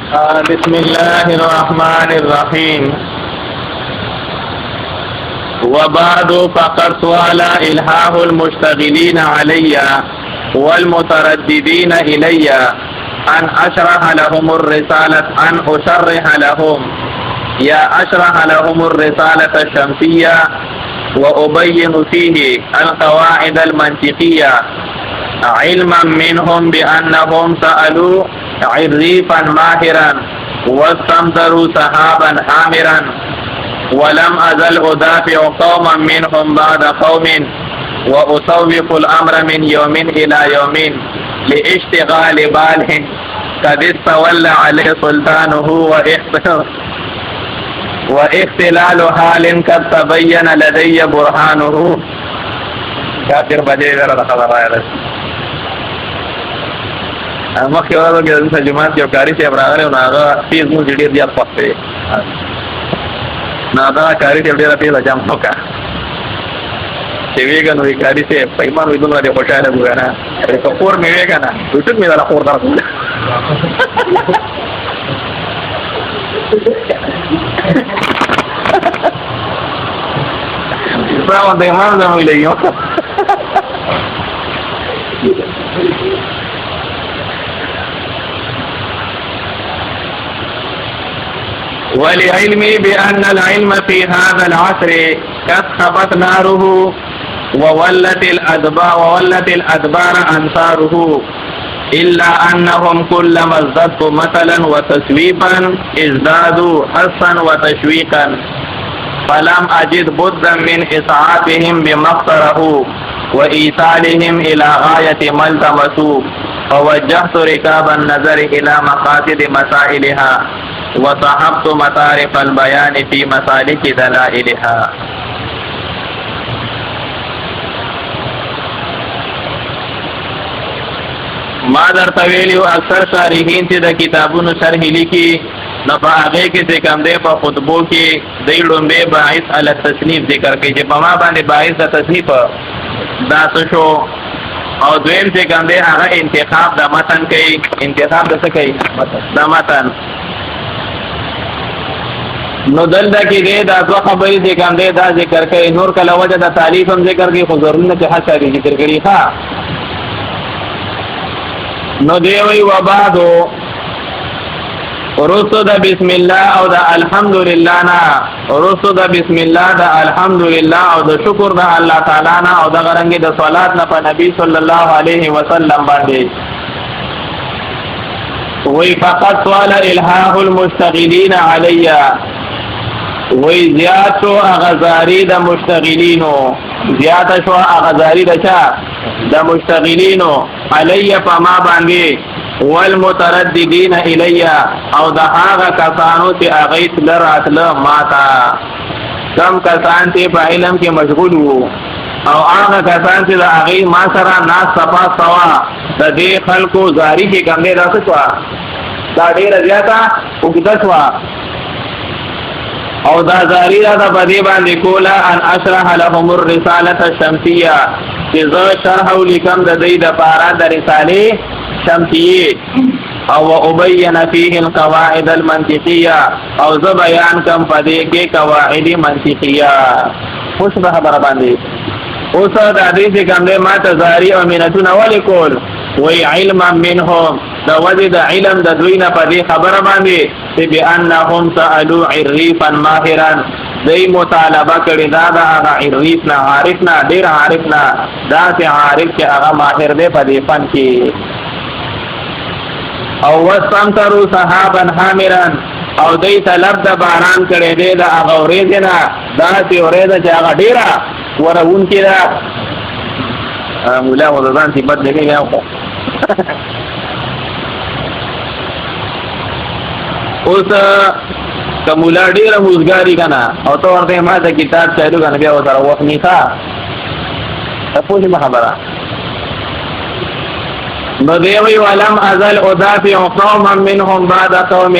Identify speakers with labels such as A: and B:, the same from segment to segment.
A: بسم الله الرحمن الرحيم. وبعد فقد سؤال إلهاه المشتغلين علي والمترددين إلي أن أشرح لهم الرسالة، أن أشرح لهم أشرح لهم الرسالة الشمسية وأبين فيه القواعد المنطقية، علما منهم بأنهم سألوا عريفا ماهرا واستمطروا سحابا حامرا، ولم أزل أدافع قوما منهم بعد قوم وأصوف الأمر من يوم إلى يوم لاشتغال بال قد استولى عليه سلطانه واختلال حال قد تبين لدي برهانه. كافر بجے ذرا خبر آیا مخکې ورځو کې دلته جومات کې یو کاري صاحب راغلی نو هغه تېز مو چې ډېر زیات خوښ دی نو هغه کاري صاحب ډېره تېزه جام وکړه چې ویېږه نو کاري صاحب په ایمان وایي دومره دې خوشحاله وو که نه که کور مې ویې که نه وایي ټوک مې دله کور درکړله Estamos de mano muy leño. ولعلمي بأن العلم في هذا العصر قد خبت ناره وولت الأدبار أنصاره، إلا أنهم كلما ازدادوا مثلا وتسويبا ازدادوا حسا وتشويقا، فلم أجد بدا من إسعافهم بما اقترحوا وإيصالهم إلى غاية ما التمسوا، فوجهت ركاب النظر إلى مقاصد مسائلها وصحبت مطارق البيان في مسالك دلائلها. ما درته ویلیو اکثر شارحین چې د کتابونو شرح لیکي نو په هغې کې چې کوم دی په خطبو کې دی لومبی باعث علی التصنیف ذکر کوي چې په ما باندې باعث د تصنیف دا څه شو، او دویم چې کوم دی هغه انتخاب د متن کوي. انتخاب د څه کوي؟ د متن. نو دلته کې دی دا دوه خبرې چې کوم دی دا ذکر کوي. نور کله وجه د تعلیف هم ذکر کوي خو ضروري نه چې هر شی ذکر کړي. ښه نو دی وی وبعدو رسو دا بسم الله او دا الحمدللہ نا، رسو دا بسم الله دا الحمدللہ او دا شکر دا اللہ تعالی نا او دا غرنگی دا صلات نا پا نبی صلی اللہ علیہ وسلم باندے وی فقط سوال الہاہ المشتغلین علی وی زیاد شو اغزاری دا مشتغلینو، زیاد شو اغزاری دا چا دا مشتغلینو علی پا ما باندے والمترددین الی او دا آغا کسانو تی اغیت لراتل ماتا، کم کسان تی پا علم کی مشغول ہو او آغا کسان تی دا اغیت ما سرا ناس صفا سوا دا دی خلقو زاری کی کم دی دا سوا دا دیر زیادا اگتا سوا او دا زاری دا بدی باندی کولا ان اشرح لهم الرسالة الشمسیہ چی زو شرحو لکم دا دی دا پارا دا رسالی شمسیه او ابین فيه القواعد المنطقیه او ز بیان کم پدې کې قواعد منطقیه. اوس به خبره باندې اوس د حدیث کوم له ما تزاری او منتون ولکول وی علم منهم د وجه د علم د دوی نه پدې خبره باندې چې بانهم سالوا عريفا ماهرا دای مطالبه کړی دا د هغه عريف نه عارف نه ډیر عارف نه دا چې عارف چې هغه ماهر دی په دې فن کې او واستمطروا سحابا حامرا او دای طلب د باران کړي دی د هغه ورځ نه دا چې ورځ چې هغه ډیره ورون کې دا مولا وزن چې بد نه یو اوس کومولا ډیره موزګاری کنه او ته ورته ما ته کتاب چالو کنه بیا وته وخت نه تا تاسو ما خبره نو دیوی ولم ازل ادافع قوما منهم بعد قوم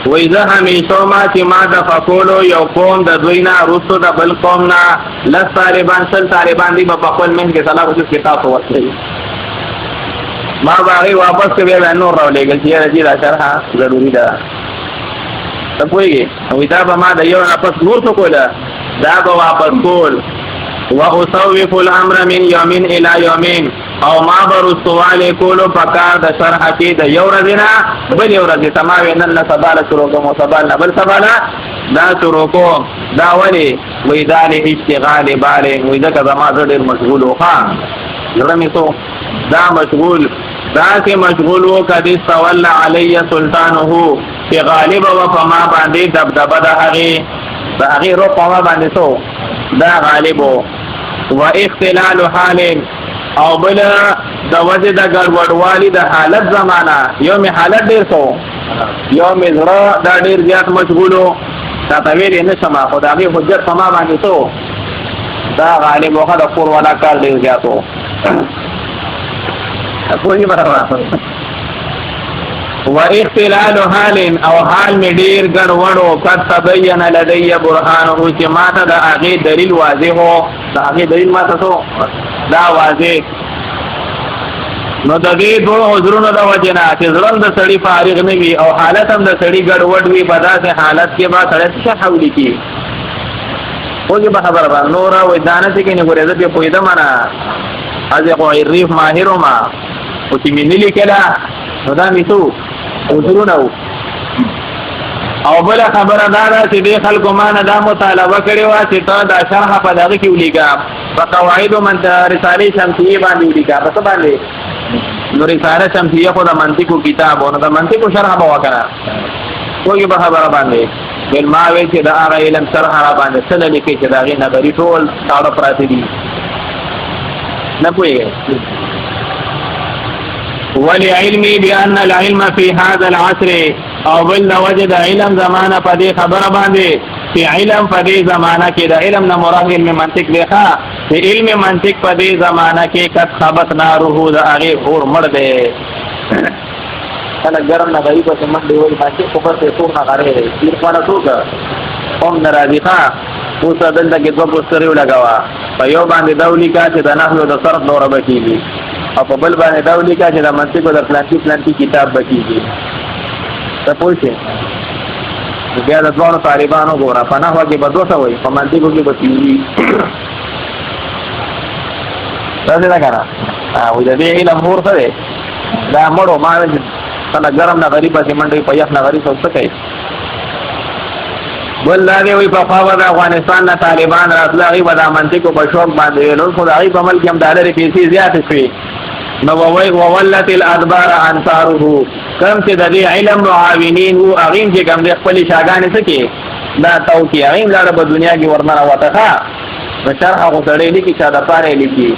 A: وإذا همیشو ما چې ما د فکولو یو قوم د دوینا رسو د بل قومنا لس طالبان شل طالبان دی په خپل من کې صلاح وجود کتاب ورسوي ما باغي واپس کوي به نور راولېږي چې راځي دا شرح ضروري ده ته پوهېږي نو دا به ما د یو نه پس نور څه کوله دا به واپس کول واصوف الامر من يوم الى يوم او ما برسواله کولو پکار د شرح کې د یو ورځې نه بل یو ورځې تمام نن نه سبا له شروع کوم سبا نه بل سبا نه دا شروع کوم دا ولي وې دا له اشتغال باندې وې دا کله ما ډېر مشغول وخا زرمې تو دا مشغول دا کې مشغول و کدي سوال علی سلطانه چې غالب و فما باندې دبدبه د هغه رو پما باندې تو دا غالب و اختلال حال او بل د وجه د ګډوډوالي د حالت زمانہ یوم حالت ډیر سو یوم زړه دا ډیر زیات مشغولو تا تویل نه سما خدای حجت فما باندې تو دا غالب وخت د کور ولا کار ډیر زیاتو کوئی برابر و اختلال حال او حال می ډیر ګډوډو قد تبین لدی برهانه چې ماته د هغه دلیل واضح هو دا هغه دلیل ماته تو دا واضح نو د دې دوه حضورونو د وجنا چې ځلم د سړی فارغ نه وي او حالت هم د سړی ګډوډ وي په داسې حالت کې به سړی څه حول کی اوږه به خبره باندې نور او دانه چې نه ګورې دې په دې معنا ازه خو ریف ماهر ما او چې مینلی کلا نو دا میتو حضورونه او بل خبره دا چې دې خلکو معنا دا مطالبه کړي وا چې ته دا شرح په دغه کې ولېګا په قواعد من رساله شمسیه باندې ولېګا په څه باندې نو رساله شمسیه خو د منطقو کتاب او د منطقو شرح به وکړه کوئی به خبره باندې بل ما وی چې دا هغه علم شرح را باندې څه لیکي چې دا غي نظری ټول تاړه پراته دي نه پوهیږي ولعلمي بأن العلم في هذا العصر او بل وجد علم زمانه په دې خبره باندې چې علم په دې زمانہ کې د علم نه مراد علم منطق دی ښا چې علم منطق په دې زمانہ کې قد خبت ناره د هغه اور مړ دی کله ګرم نه غریب ته مړ دی وای باندې په پر ته څو نه غړې دی پیر پانا څوک هم ناراضي ښا اوس دلته کې دوه پوسټرې لګاوه په یو باندې داولی کا چې د نحو د صرف دوره بکیږي او په بل باندې داولی کا چې د منطق او د پلانتی کتاب بکیږي ته پوښتنه بیا د ځوانو طالبانو ګوره په نحوه کې به 200 وي په منطقو کې به 300 دا څه ده او د دې علم هور څه دی دا مړو ما څنګه ګرم نه غریب چې منډي په یخ نه غریب څه کوي بل دا دی وي په خوا د افغانستان نه طالبان راتلغي به د منطقو په شوق باندې نو خدای په ملک هم ډالر پیسې زیات شي نو وولت الادبار انصاره کم چې د دې علم معاونین او اغین چې کوم د خپل شاګانې سکے دا توکی اغین لاره په دنیا کې ورننه وته ښا شرح غو سړی لیکي چې دا پاره لیکي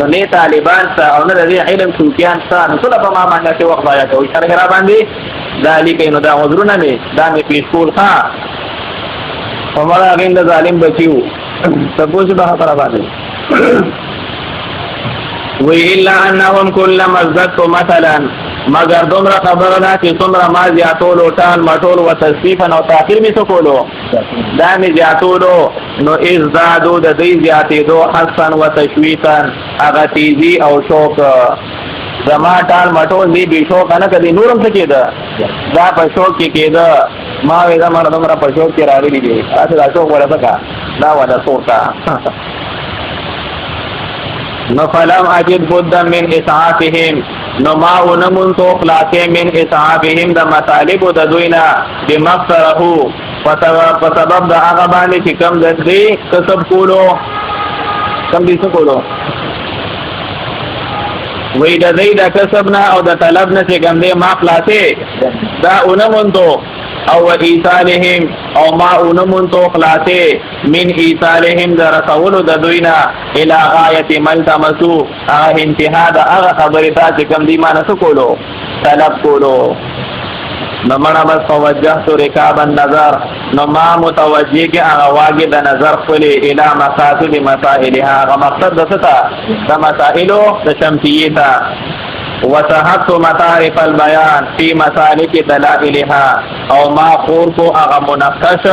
A: نو نه طالبان ته او نه د علم شوکیان ته نو ټول په ما باندې وخت ضایع کوي شرح را باندې دا لیکي نو دا عذرونه نه دا مې پیش کول ښا همرا اغین د ظالم بچیو سبوز به خبره باندې وی الا انهم كلما ازددوا مثلا مگر دومره خبره ده چې څومره ما زیاتولو ټال مټول و تصفیفا او تاخیر می سکولو دا می زیاتولو نو ازدادو د دې زیاتېدو حسن و تشویقا هغه تیزی او شوق زما ټال مټول دی به شوق نه کدي نورم څه کېده دا په شوق کې کېده ما وې دا مړه دومره په شوق کې راغلي دي تاسو دا شوق ولا څه دا ولا سوتا نو فلم اجد بد من اسعافهم نو ما ونمون تو خلاصه من اسعافهم د مطالب د دوینا بمقصره په سبب د هغه باندې چې کم د دې کسب کولو کم دې څه کولو وې د دې د کسب نه او د طلب نه چې کم دې ما خلاصه دا ونمون تو او ایصالهم او ما اونمون تو خلاصه من ایصالهم در رسول د دوینا الى غایت ملتمسو انتها د هغه خبره ته کوم دی ما نه کولو طلب کولو نو مړه بس توجه رکاب النظر نو ما متوجه کې هغه واګه د نظر خپل الى مقاصد مسائلها هغه مقصد دستا د مسائلو د شمسیه وسحبت مطارف البيان في مسالك دلائلها او ما خور کو اغا منقش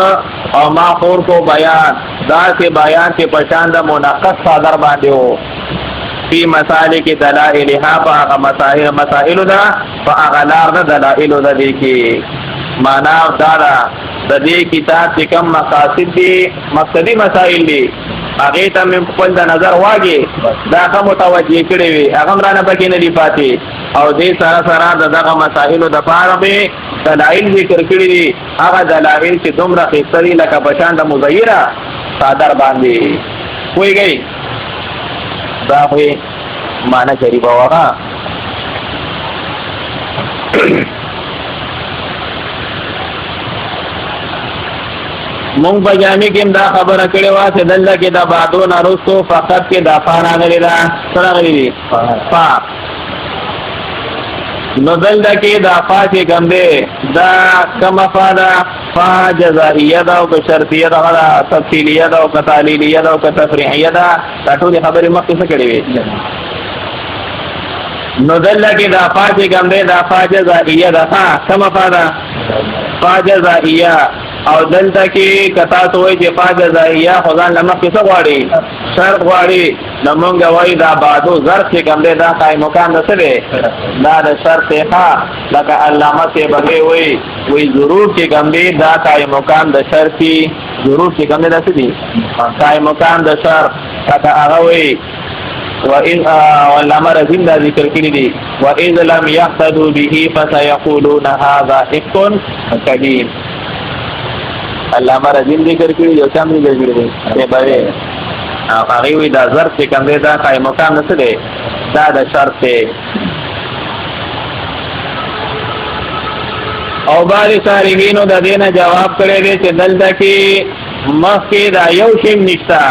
A: او ما خور کو بیان ذات بیان کے پشاند منقش صادر باندې ہو فی مسالک دلائلها فاغ مسائل دا فاغلار دا دلائل دا دیکی مانا دارا دا دی کتاب چی کم مقاصد دی مقصدی مسائل دی اغیتا من خپل دا نظر واگی دا خم متوجه کردی وی اغم رانا پکی ندی پاتی او دی سارا سارا دا دا مسائل دا پارمی دلائل ذکر کردی دی اغا دلائل چی دم را خیستری لکا بشان دا مزیرہ صادر باندی کوئی گئی دا خوی مانا شریفا وغا مونږ په جامع کې دا خبره کړې وه چې دلته کې دا بعدون رستو فقط کې دا فا راغلی ده څه راغلی دي فا نو دلته کې دا فا چې کوم دی دا کومه فا ده فا جزائیه ده او که شرطیه ده ده تفصیلیه ده او که تعلیلیه ده او که تفریحیه ده دا ټولې خبرې مخکې څه کړې وې نو دلته کې دا فا چې کوم دی دا فا جزائیه ده کومه فا ده فا جزائیه او دلته کې کتا ته وایي چې فا جزائیه خدان لمخ کې څه غواړي شرط غواړي نو مونږ وایي دا بعدو ظرف چې کوم دی دا قایم مکان ده څه دی دا د شرط ښه لکه علامه صاحب هغې وایي ضرور چې کوم دی دا قایم مکان د شرطي ضرور چې کوم دی دا څه دي قایم مکان د شرط لکه هغه وایي علامه رزین دا ذکر کړي دي وَإِذْ لَمْ يَهْتَدُوا بِهِ فَسَيَقُولُونَ هَذَا إِفْكٌ قَدِيمٌ علامه رزین ذکر کړي یو څه ذکر کړي دي به هغه وی دا ظرف چې کوم دی دا قایم مقام نه څه دی دا د شرط دی او بعضې صارفینو د دې نه جواب کړی دی چې دلته کې مخکې دا یو شی هم نشته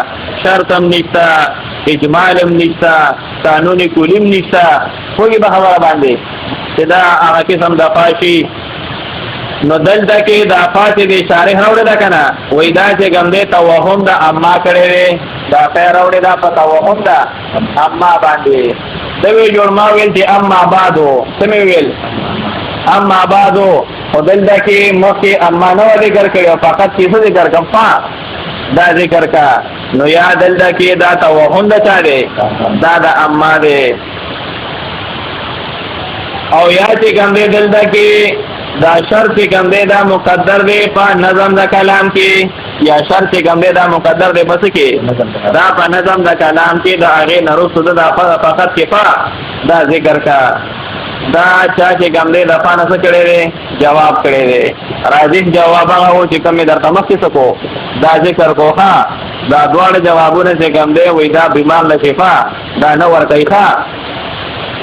A: شرط هم نشته اجمال هم نشته قانون کلي هم نشته پوهېږي به خبره باندې چې دا هغه قسم د فاشي نو دلته کې دا فاتې د شارح راوړې ده که نه وایي دا چې کوم دی توهم ده اما کړی دی دا خیر راوړې ده په توهم ده اما باندې ده وی جوړ ما ویل چې اما بعدو څه مې ویل اما بعدو خو دلته کې مخکې اما نه وه ذکر کړی او فقط چې څه ذکر کړم فا دا ذکر کا نو یا دلته کې دا توهم ده چا دی دا د اما دی او یا چې کوم دی دلته کې دا شرط کوم دی دا مقدر دی په نظم د کلام کې یا شرط کوم دی دا مقدر دی پس کې دا په نظم د کلام کې د هغې نه وروسته دا فقط کې فا دا ذکر کا دا چا چې کوم دی د فا نه څه کړی دی جواب کړی دی راجح جواب هغه و چې کوم یې درته مخکې څه کو دا ذکر کو ښه دا دواړه جوابونه چې کوم دی وایي دا بیمار له شفا دا نه ورکوي ښه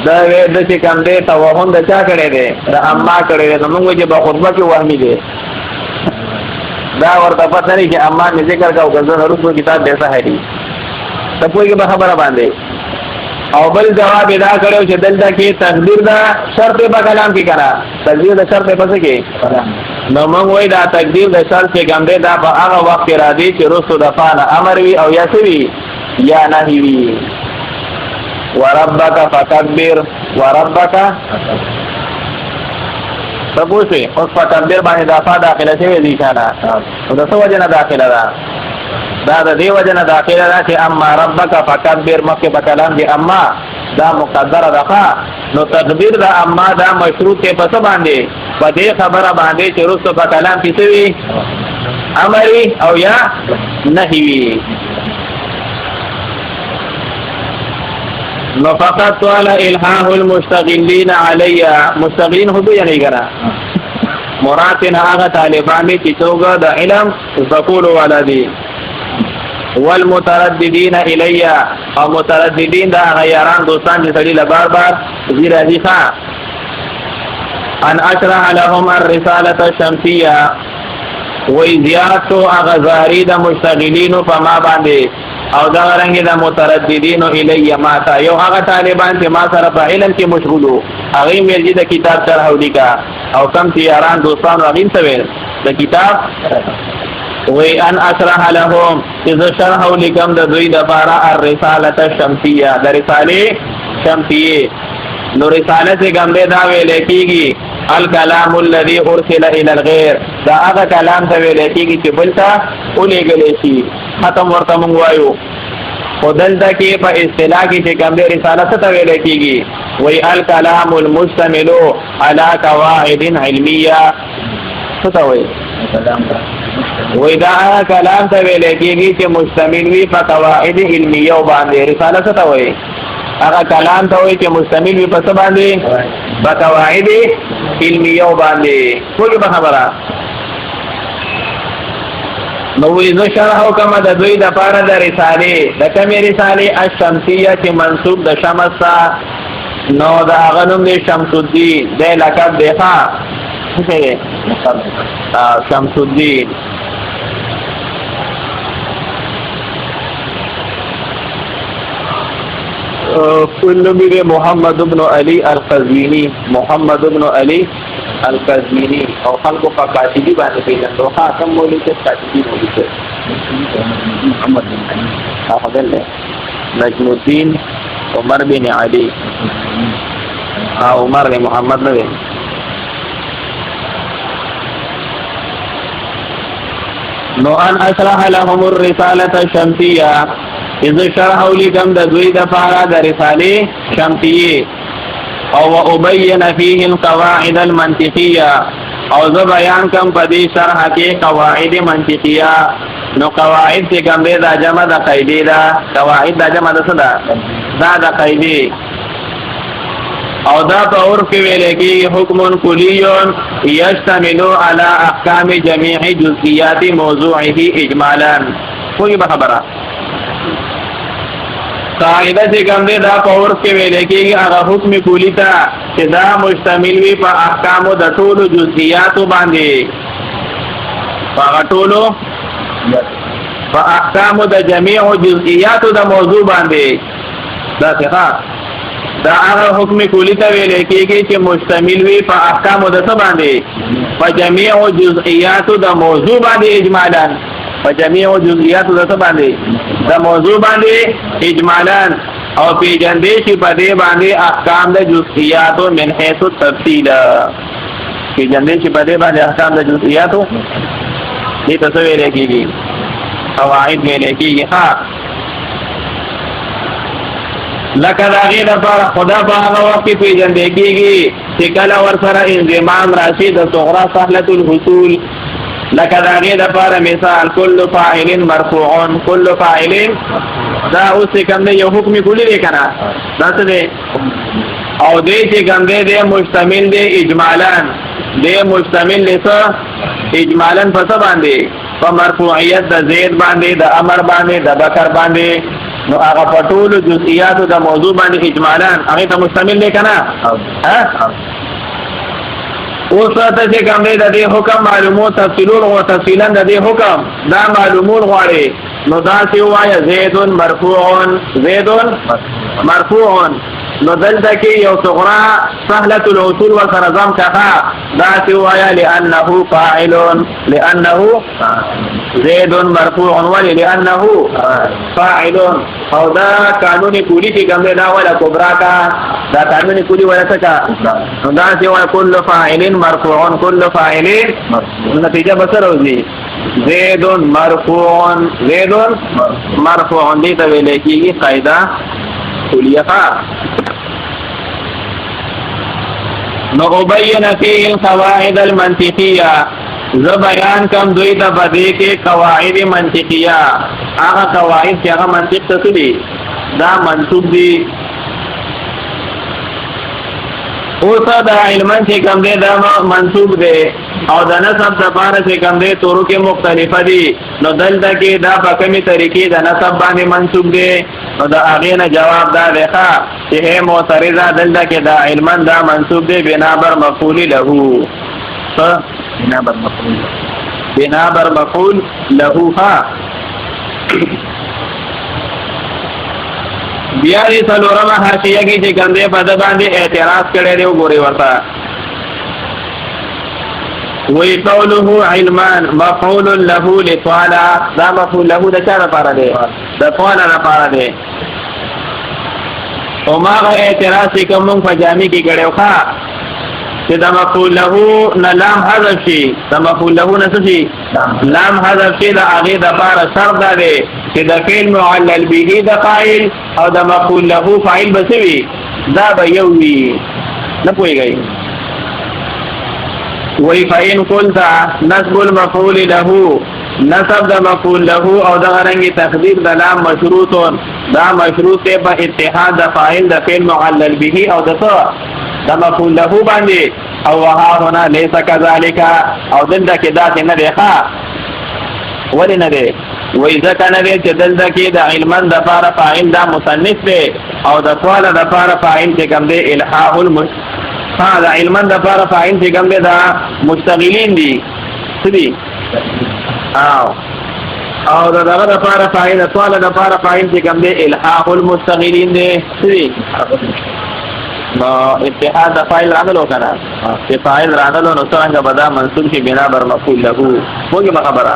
A: دا وی د چې کوم دی توهم د چا کړی دی د اما کړی دی نو موږ وایي چې په خطبه کې وهمي دی دا ورته پته نه چې اما مې ذکر کا او که زه وروسته کتاب بې صحیح ته پوهېږي په خبره باندې او بل جواب دا کړو چې دلته کې تقدیر دا شرط په کلام کې کړه تقدیر د شرط په څه کې نو موږ وایي دا تقدیر د شرط چې کوم دی دا په هغه وخت کې راځي چې وروسته د فعل امر وي او یا څه وي یا نهي وي وربک فکبر وربک تپوسئ اوس فکبر باندې دا فا داخله شوې دي که نه نو د څه وجې نه داخله ده دا د دې وجه نه داخله ده چې اما ربک فکبر مخکې په کلام کې اما دا مقدره ده ښه نو تقدیر د اما دا مشروط دی په څه باندې په دې خبره باندې چې وروسته په کلام کې څه وي امر وي او یا نهي وي نو فقط طال الحاح المشتغلین علی مشتغلین خو یعنی کرا مراد هغه طالبان چې توګه د علم زکول ولدي والمترددین الی او مترددین دا غیران دوستان چې سړي لبار بار زیرا دي ښا ان اشرح لهم الرساله الشمسیه وی زیاتو اغزاری د مشتغلین په ما باندې او دا رنګ د مترددین الی ما تا یو هغه طالبان چې ما سره په علم کې مشغولو هغه مې د کتاب شرح ولیکا او کم تیاران دوستان راغین څه د کتاب وی ان اشرح لهم اذا شرح لكم د دوی د بارا الرساله الشمسیه د رساله شمسیه نو رساله څنګه ګمبه دا ویل کېږي الکلام الذي ارسل الى الغير دا هغه کلام ته ویل کېږي چې بلته ولېږل شي ختم ورته مونږ وایو خدلته کې په اصطلاح کې چې کوم دی رساله څه ته ویل کېږي وی الکلام المشتمل على قواعد علمیه څه ته وایي وی دا کلام ته ویل کېږي چې مشتمل وي په قواعد علمیه باندې رساله څه ته وایي هغه کلام ته وایي چې مشتمل وي په څه باندې په قواعد علمیه باندې ټول به خبره نو وی زه شرح وکم د دوی د پاره د رسالې د کومې رسالې الشمسیه چې منسوب د شمس نو د هغه نوم دی شمس الدین دی لقب دی ښه څه دی شمس الدین کل نوم دی محمد ابن علی القزوینی محمد ابن علی القزوینی او خلقو په کاتبی باندې پیژندو ښه کوم مولوي چې کاتبی مولوي چې محمد بن علی هغه بل نجم الدین عمر بن علی عمر بن محمد نه دی نو ان اشرح لهم الرساله الشمسيه اذ شرحوا لكم د دوی د فارا د رساله شمسیه او ابین فيه القواعد المنطقيه او ز بیان کوم په دې شرح کې قواعد منطقيه نو قواعد چې کوم دی دا جمع د قاعده دا قواعد دا جمع د څه دا د قاعده او دا په اور کې ویل کې حکم کلی یشتمل علی احکام جميع جزئیات موضوعه اجمالا کوئی خبره قاعده چې کوم دی دا په اور کې ویل کې هغه حکم کلی ته چې دا مشتمل وي په احکام د ټولو جزئیات باندې په ټولو په احکام د جميع جزئیات د موضوع باندې دا څه دا هغه حکم کلی ته ویل کېږي چې مشتمل وي په احکام د څه باندې په جميع جزئیات د موضوع باندې اجمالا په جميع جزئیات د څه باندې د موضوع باندې اجمالا او پیجندې چې په دې باندې احکام د جزئیات من حيث التفصيل پیجندې چې په دې باندې احکام د جزئیات دې څه ویل کېږي قواعد ویل کېږي ها لکه دا غیر پر خدا په هغه وخت کې پیژندې کېږي چې کله ورسره انضمام راشي د صغرا سهلة الحصول لکه دا غیر پر مثال کل فاعل مرفوع کل فاعل دا اوس کوم دی یو حکم کلی دی کنه دا څه دی او دې چې کوم دی مشتمل دی اجمالا دی مشتمل لسه اجمالا په څه باندې په مرفوعیت د زید باندې د امر باندې د بکر باندې نو هغه په ټولو جزئیاتو د موضوع باندې اجمالا هغه ته مشتمل دی کنه ها اوس ته چې کوم دی د دې حکم معلومات تفصیلون او تفصیلا د دې حکم دا معلومون غواړي نو دا سی وایا زید مرفوع نو دلته کې یو صغرا سهلة الوصول وسرزم کها دا سی وایا لانه فاعل لانه زید مرفوع ولی لانه فاعل او دا قانون کلی کې کوم دا ولا کبرا کا دا قانون کلی ولا څه نو دا سی وایا کل فاعل مرفوع کل فاعل نتیجه بسروږي زید مرفوع دې ته ویل کېږي قاعده کلیه نو ابین فيه القواعد المنطقيه ز بیان کم دوی ته بدې کې قواعد منطقيه هغه قواعد چې هغه منطق څه دي دا منسوب دي اوسه دا علم چې کوم دی دا منسوب دی او د نسب د پاره چې کوم دی طرق مختلفه دي نو دلته کې دا په کومې طریقې د نسب باندې منسوب دی نو دا هغې نه جواب دا دی چې هي معترضه دلته کې دا علما دا منسوب دی بنا بر مفعول له بنا بر مفعول له ها بیا دې څلورمه حاشیه کې چې کوم دی په ده باندې اعتراض کړی دی وګورئ ورته وی قوله علمان مفعول له لطال دا مفعول له د چا لپاره دی د طال لپاره دی او ما اعتراض چې کوم په جامع کې کړو ښا چې د مفعول له نه لام حذف شي د مفعول له نه څه شي لام حذف شي د هغې دپاره شرط دا دی چې د فعل معلل به د فاعل او د مفعول له فاعل به څه وي دا به یو وي نه پوهېږئ وی فإن قلت نصب المفعول له نصب د مفعول له او د غرنګي تقدیر د لام مشروط دا مشروط ته په اتحاد د فاعل د فعل معلل به او د د مفعول له باندې او ها هنا ليس كذلك او دلته کې دا نه دی ښه ولې نه دی وی ځکه نه دی چې دلته کې د علما د پاره فاعل دا مصنف دی او د طوال د پاره فاعل چې کوم دی الحاح دا علما د پاره فاعل چې کوم دی دا مشتغلین دي څه دي او دغه د پاره فاعل طوال د پاره فاعل چې کوم دی الحاح المستغلین دي څه دي نو اتحاد د فاعل راغلو کنه چې فاعل راغلو نو څنګه به دا منصوب شي بنا بر مفعول له وګي خبره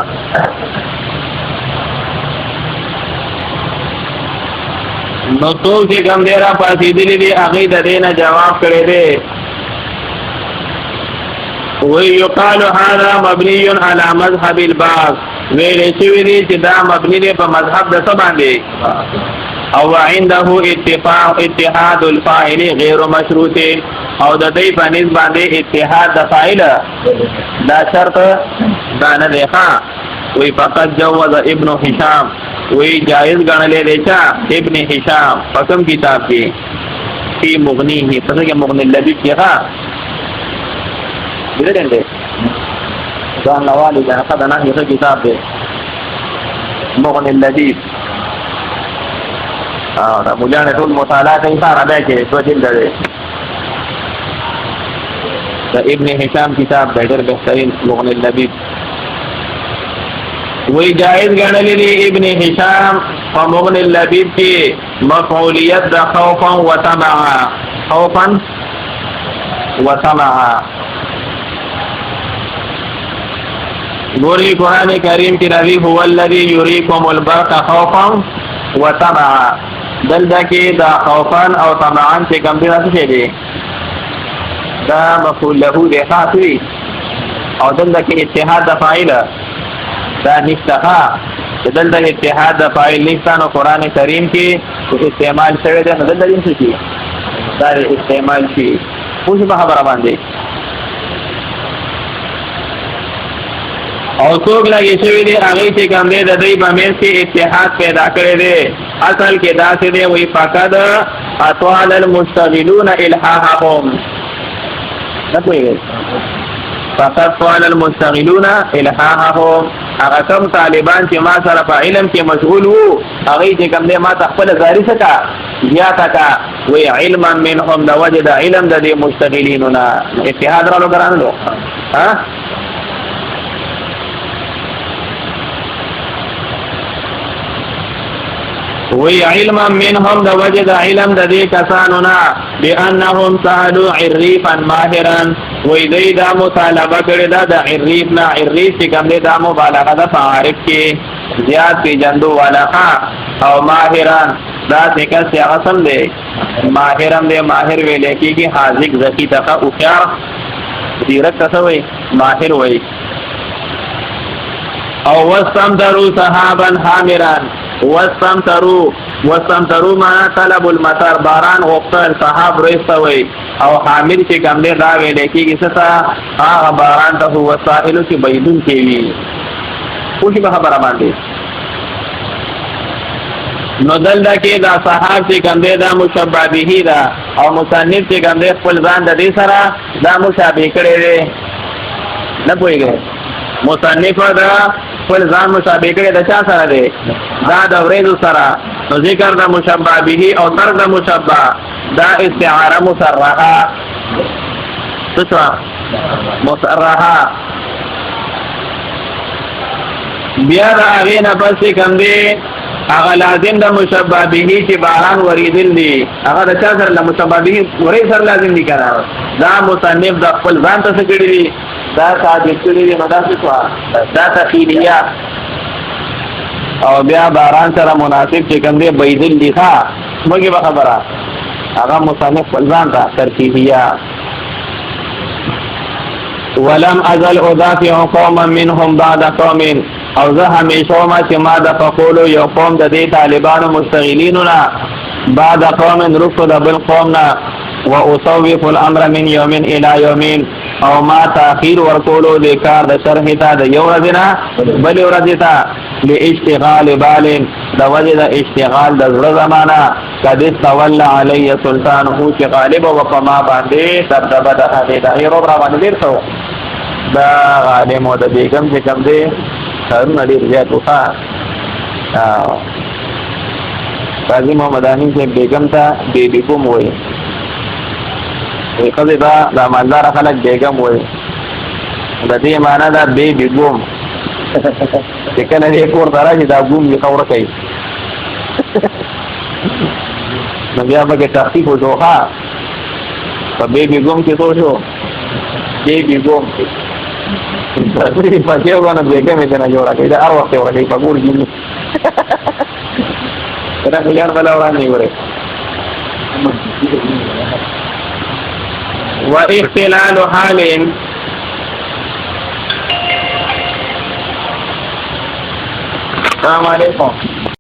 A: نو څوک چې کوم دی را پاسېدلی دي هغې د دې نه جواب کړی دی ويقال هذا مبني على مذهب البعض ویل شوی دی چې دا مبني دی په مذهب د څه باندې او عنده اتحاد الفاعل غیر مشروط او د دې په نسبت باندې اتحاد د فاعل دا شرط دا نه دی ښه وی فقط جوز ابن هشام وی جائز ګڼلې دی چې ابن هشام په کوم کتاب کې فی مغنیه څه کې مغنی اللبیب کې ښه دې دې ځان نوالي دا خدای نه یو کتاب دی مغنی اللبیب دا مولیان ټول مطالعات یې سره ده چې څه جلد دی دا ابن هشام کتاب دی ډېر بهترین مغنی اللبیب وی جائز ګڼلې دی ابن هشام په مغنی اللبیب کې مفعولیت د خوفا و طمعا خوفا و طمعا ګورې قرآن کریم کې راځي هو الذي يريكم البرق خوفا و طمعا دلته کې دا خوفا او طمعا چې کوم دی څه دی دا مفعول له دی خاصي او دلته کې اتحاد د فاعل دا نشته دلته اتحاد د فاعل نشته نو قرآن کریم کې استعمال شوی دی نو دلته دې څه شي دا استعمال شي خو په خبره باندې او څوک لګي شوی دی هغه چې کوم دی د دې په منځ کې اتحاد پیدا کړی دی اصل کې دا څه دی وی فقط اطوال المشتغلون الحاحهم نه پوهیږئ فقط طوال المشتغلون الحاحهم هغه کوم طالبان چې ما سره په علم کې مشغول وو هغه چې کوم دی ما خپل ځاری سکا یا تا وی علما منهم د وجد علم د دې مشتغلینون اتحاد را لګرانلو ها وی علما منهم د وجد علم د دې کسانونا بانهم سالو عريفا ماهرا وی دې دا مطالبه کړی دا د عریف نه عریف چې کوم دی دا مبالغه ده په عارف کې زیات پیجندو والا او ماهران دا څنګه څنګه سم دی ماهرم دی ماهر ویل کېږي حاذق ذکی تقه او خيار دیرک څه وی ماهر وی او واستمدروا صحابا حامران واستمتروا معنا طلب المطر باران غوښتل صحاب رسوي او حامل چې کوم دی دا ویل کېږي څه هغه باران ته هو سائل چې بيدون کې وي خو به خبره باندې نو دلته کې دا صحاب چې کوم دی دا مشبہ به دا او مصنف چې کوم دی خپل ځان د دې سره دا مشابه کړی دی نه پوهیږي مصنف دا خپل ځان مشابه کړی د چا سره دی دا د ورېدو سره نو ذکر د مشبہ به او ترک د مشبہ دا استعاره مصرحه څه مصرحه بیا دا هغې نه پس کوم دی هغه لازم د مشبہ به چې باران ورېدل دي هغه د چا سره د مشبہ به ورې سره لازم دي کنه دا مصنف د خپل ځان ته څه کړي دي دا ثابت کړي دي نو دا څه دا تخیلیه او بیا باران سره مناسب چې کوم دی بيدل دي ښه موږ به خبره هغه مصنف خپل ځان ته ترتیبیه ولم ازل ادافع قوما منهم بعد قوم او زه همیشه ما چې ما د فقولو یو قوم د دې طالبانو مستغلینو نه بعد قوم رسل بل قومنا واصوف الامر من يوم الى يومين او ما تاخير ورکولو د کار د شرح ته د یو ورځ نه بل ورځ ته لاشتغال بال د وجه د اشتغال د زړه زمانہ قد تولى علي سلطانه چې غالب او فما باندې دبدبه د هغه د ایرو را باندې ورته دا غالم او د بیگم چې کوم دی کارونه ډیر زیات وکړه قاضي محمد امین چې بیگم ته بیبي کوم وایي قضې دا د مالدار خلک بیگم وایي د دې معنا دا بیبي ګوم چې کله دې کور ته راشي دا ګوم یې خوره کوي نو بیا به کې تخفیف وشو ښه په بیبي ګوم کې څه شو بیبي ګوم پکې وګڼه بیګم یې نه جوړه کړي دا هر وخت یې ورکوي په ګور کې دا خلیان بلا وړاندې وره واختلال حال السلام علیکم